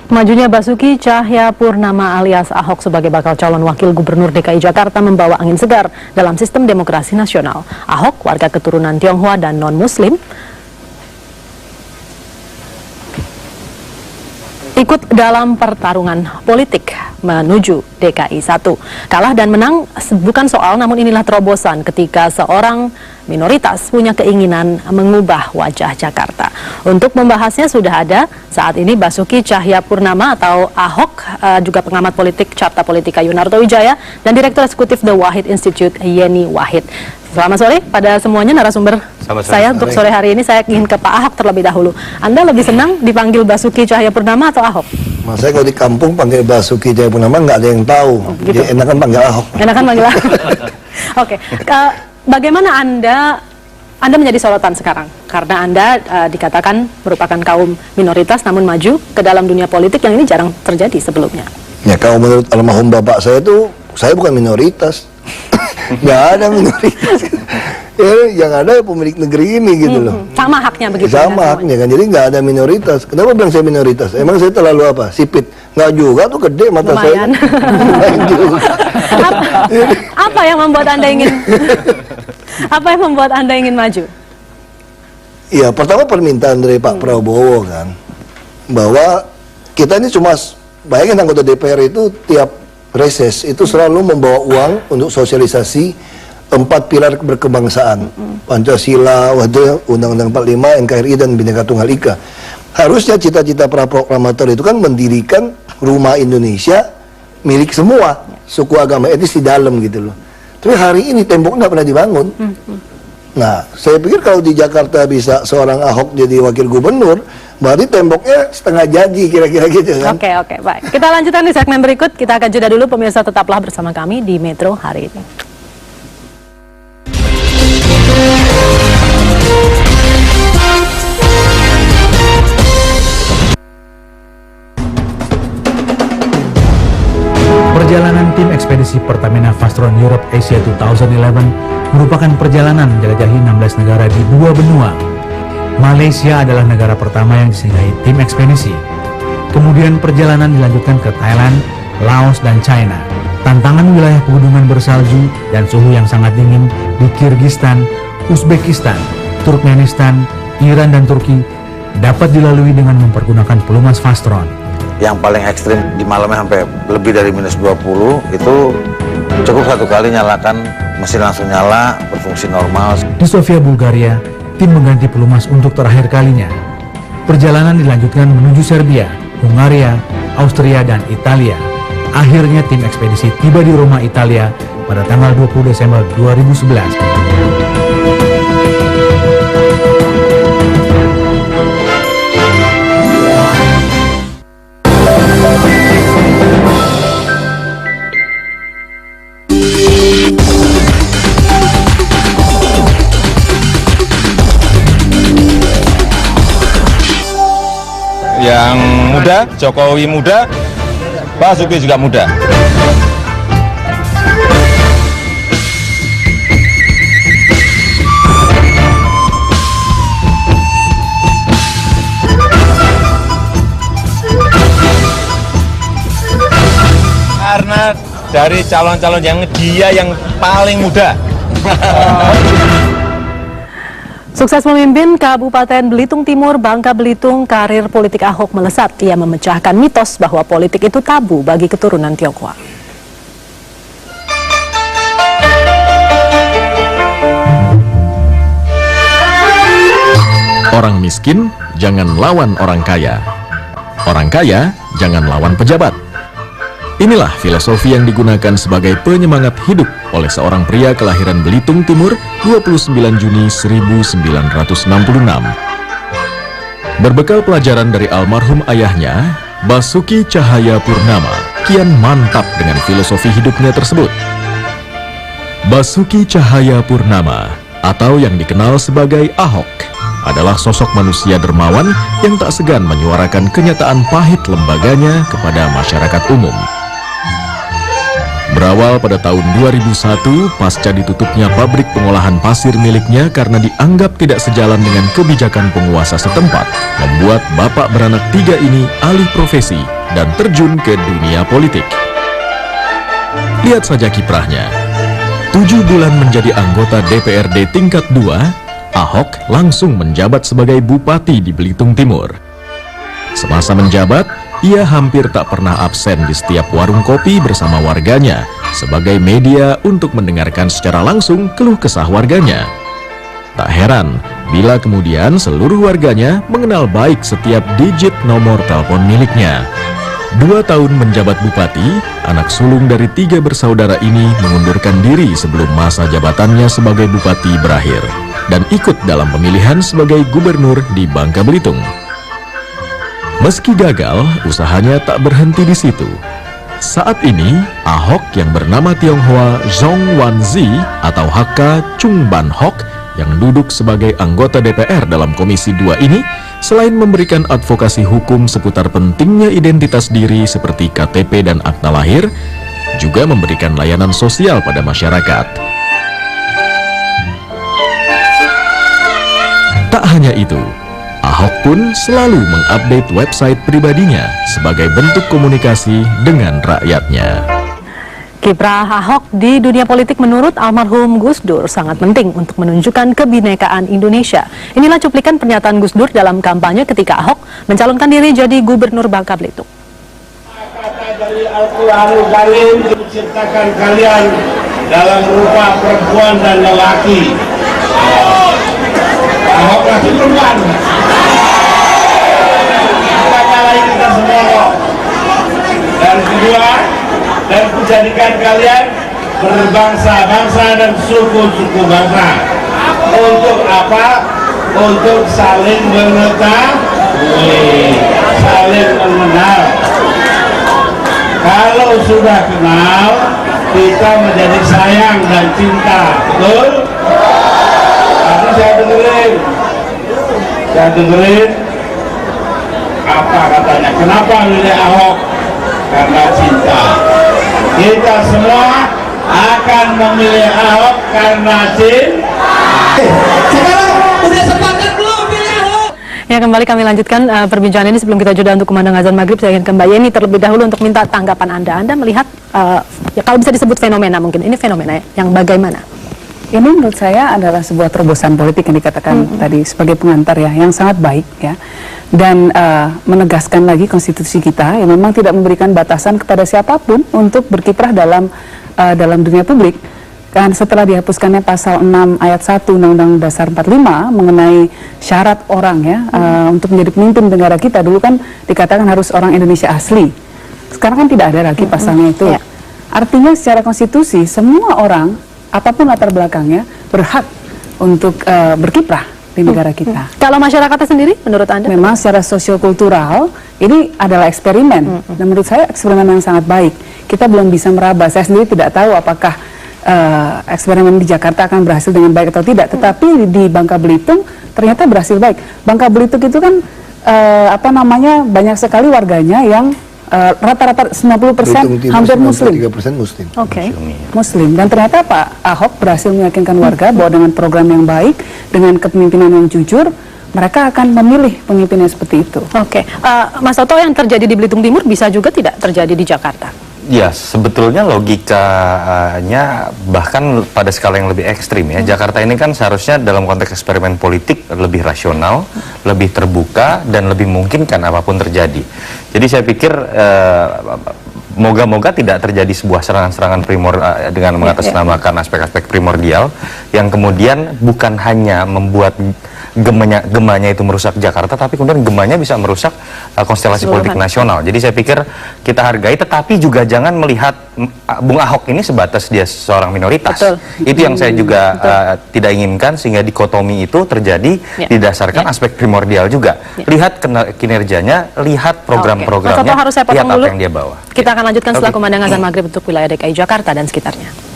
Majunya Basuki Cahayapurnama alias Ahok sebagai bakal calon wakil gubernur DKI Jakarta membawa angin segar dalam sistem demokrasi nasional. Ahok, warga keturunan Tionghoa dan non-Muslim, ikut dalam pertarungan politik menuju DKI 1. Kalah dan menang bukan soal, namun inilah terobosan ketika seorang minoritas punya keinginan mengubah wajah Jakarta. Untuk membahasnya sudah ada saat ini Basuki Cahayapurnama atau Ahok, juga pengamat politik Carta Politika Yunarto Wijaya, dan Direktur Eksekutif The Wahid Institute Yeni Wahid. Selamat sore pada semuanya narasumber saya untuk sore hari ini. Saya ingin ke Pak Ahok terlebih dahulu. Anda lebih senang dipanggil Basuki Cahayapurnama atau Ahok? Mas, saya kalau di kampung panggil Basuki Cahayapurnama nggak ada yang tahu. Gitu. Jadi enakan panggil Ahok. Enakan panggil Ahok. Oke. Bagaimana Anda menjadi sorotan sekarang? Karena Anda dikatakan merupakan kaum minoritas namun maju ke dalam dunia politik yang ini jarang terjadi sebelumnya. Ya, kalau menurut almarhum bapak saya itu, saya bukan minoritas. Nggak ada minoritas. Ya, yang ada pemilik negeri ini gitu loh. Sama haknya begitu. Sama haknya kan, jadi nggak ada minoritas. Kenapa bilang saya minoritas? Emang saya terlalu apa? Sipit? Nggak juga, tuh gede mata lumayan. Saya. Apa yang membuat Anda ingin? Apa yang membuat Anda ingin maju? Ya, pertama permintaan dari Pak Prabowo kan, bahwa kita ini cuma, bayangin anggota DPR itu tiap reses itu selalu membawa uang untuk sosialisasi 4 pilar berkebangsaan, Pancasila, Undang-Undang 45, NKRI, dan Bhinneka Tunggal Ika. Harusnya cita-cita para proklamator itu kan mendirikan rumah Indonesia milik semua suku agama etnis di dalam gitu loh. Tapi hari ini tembok nggak pernah dibangun. Nah, saya pikir kalau di Jakarta bisa seorang Ahok jadi wakil gubernur, berarti temboknya setengah jadi kira-kira gitu kan. Oke, baik. Kita lanjutkan di segmen berikut. Kita akan jeda dulu, pemirsa, tetaplah bersama kami di Metro hari ini. Perjalanan tim ekspedisi Pertamina Fastron Europe Asia 2011 merupakan perjalanan menjelajahi 16 negara di 2 benua. Malaysia adalah negara pertama yang disinggahi tim ekspedisi. Kemudian perjalanan dilanjutkan ke Thailand, Laos, dan China. Tantangan wilayah pegunungan bersalju dan suhu yang sangat dingin di Kyrgyzstan, Uzbekistan, Turkmenistan, Iran, dan Turki dapat dilalui dengan mempergunakan pelumas Fastron. Yang paling ekstrim di malamnya sampai lebih dari -20 itu cukup satu kali nyalakan mesin langsung nyala, berfungsi normal. Di Sofia, Bulgaria, tim mengganti pelumas untuk terakhir kalinya. Perjalanan dilanjutkan menuju Serbia, Hungaria, Austria, dan Italia. Akhirnya tim ekspedisi tiba di Roma, Italia pada tanggal 20 Desember 2011. Yang muda, Jokowi muda, Basuki juga muda. Karena dari calon-calon yang dia yang paling muda. Sukses memimpin Kabupaten Belitung Timur, Bangka Belitung, karir politik Ahok melesat. Ia memecahkan mitos bahwa politik itu tabu bagi keturunan Tionghoa. Orang miskin jangan lawan orang kaya. Orang kaya jangan lawan pejabat. Inilah filosofi yang digunakan sebagai penyemangat hidup oleh seorang pria kelahiran Belitung Timur 29 Juni 1966. Berbekal pelajaran dari almarhum ayahnya, Basuki Cahayapurnama kian mantap dengan filosofi hidupnya tersebut. Basuki Cahayapurnama atau yang dikenal sebagai Ahok adalah sosok manusia dermawan yang tak segan menyuarakan kenyataan pahit lembaganya kepada masyarakat umum. Berawal pada tahun 2001 pasca ditutupnya pabrik pengolahan pasir miliknya karena dianggap tidak sejalan dengan kebijakan penguasa setempat, membuat bapak beranak 3 ini alih profesi dan terjun ke dunia politik. Lihat saja kiprahnya. 7 bulan menjadi anggota DPRD tingkat 2, Ahok langsung menjabat sebagai bupati di Belitung Timur. Semasa menjabat, ia hampir tak pernah absen di setiap warung kopi bersama warganya sebagai media untuk mendengarkan secara langsung keluh kesah warganya. Tak heran bila kemudian seluruh warganya mengenal baik setiap digit nomor telepon miliknya. 2 tahun menjabat bupati, anak sulung dari 3 bersaudara ini mengundurkan diri sebelum masa jabatannya sebagai bupati berakhir dan ikut dalam pemilihan sebagai gubernur di Bangka Belitung. Meski gagal, usahanya tak berhenti di situ. Saat ini, Ahok yang bernama Tionghoa Zhong Wanzi atau HK Chung Ban Hok yang duduk sebagai anggota DPR dalam Komisi 2 ini, selain memberikan advokasi hukum seputar pentingnya identitas diri seperti KTP dan akta lahir, juga memberikan layanan sosial pada masyarakat. Tak hanya itu, Ahok pun selalu mengupdate website pribadinya sebagai bentuk komunikasi dengan rakyatnya. Kiprah Ahok di dunia politik menurut almarhum Gus Dur sangat penting untuk menunjukkan kebinekaan Indonesia. Inilah cuplikan pernyataan Gus Dur dalam kampanye ketika Ahok mencalonkan diri jadi gubernur Bangka Belitung. Kata dari Al-Quranul Karim menciptakan kalian dalam rupa perempuan dan lelaki. Ahok lagi perempuan. Kita nyalain kita semua kok. Dan kedua, dan kujadikan kalian berbangsa-bangsa dan suku-suku bangsa. Untuk apa? Untuk saling mengetahui, saling mengenal. Kalau sudah kenal, kita menjadi sayang dan cinta. Betul? Tadi saya dengerin apa katanya, kenapa milih Ahok? Karena cinta. Kita semua akan memilih Ahok karena cinta. Sekarang udah sepakat belum pilih Ahok? Ya, kembali kami lanjutkan perbincangan ini. Sebelum kita jeda untuk kumandang azan maghrib, saya ingin ke Mbak Yeni terlebih dahulu untuk minta tanggapan Anda. Anda melihat, ya, kalau bisa disebut fenomena mungkin, ini fenomena yang bagaimana? Ini menurut saya adalah sebuah terobosan politik yang dikatakan tadi sebagai pengantar ya, yang sangat baik ya, dan menegaskan lagi konstitusi kita yang memang tidak memberikan batasan kepada siapapun untuk berkiprah dalam dunia publik. Kan setelah dihapuskannya pasal 6 ayat 1 Undang-Undang Dasar 45 mengenai syarat orang ya untuk menjadi pemimpin negara kita, dulu kan dikatakan harus orang Indonesia asli. Sekarang kan tidak ada lagi pasalnya itu. Artinya secara konstitusi semua orang apapun latar belakangnya berhak untuk berkiprah di negara kita. Kalau masyarakatnya sendiri, menurut Anda? Memang secara sosio-kultural ini adalah eksperimen, dan menurut saya eksperimen yang sangat baik. Kita belum bisa meraba. Saya sendiri tidak tahu apakah eksperimen di Jakarta akan berhasil dengan baik atau tidak. Tetapi di Bangka Belitung ternyata berhasil baik. Bangka Belitung itu kan banyak sekali warganya yang rata-rata 90% hampir Muslim. 3% Muslim. Oke. Muslim. Dan ternyata Pak Ahok berhasil meyakinkan warga bahwa dengan program yang baik, dengan kepemimpinan yang jujur, mereka akan memilih pemimpin yang seperti itu. Oke. Mas Toto, yang terjadi di Belitung Timur bisa juga tidak terjadi di Jakarta? Ya, sebetulnya logikanya bahkan pada skala yang lebih ekstrim ya. Jakarta ini kan seharusnya dalam konteks eksperimen politik lebih rasional, lebih terbuka, dan lebih memungkinkan apapun terjadi. Jadi saya pikir moga-moga tidak terjadi sebuah serangan-serangan dengan mengatasnamakan aspek-aspek primordial yang kemudian bukan hanya membuat gemanya itu merusak Jakarta, tapi kemudian gemanya bisa merusak konstelasi politik nasional. Jadi saya pikir kita hargai, tetapi juga jangan melihat Bung Ahok ini sebatas dia seorang minoritas. Betul. Itu yang saya juga tidak inginkan, sehingga dikotomi itu terjadi didasarkan aspek primordial juga. Lihat kinerjanya, lihat program-programnya, lihat apa yang dia bawa. Kita akan lanjutkan setelah kumandang azan maghrib untuk wilayah DKI Jakarta dan sekitarnya.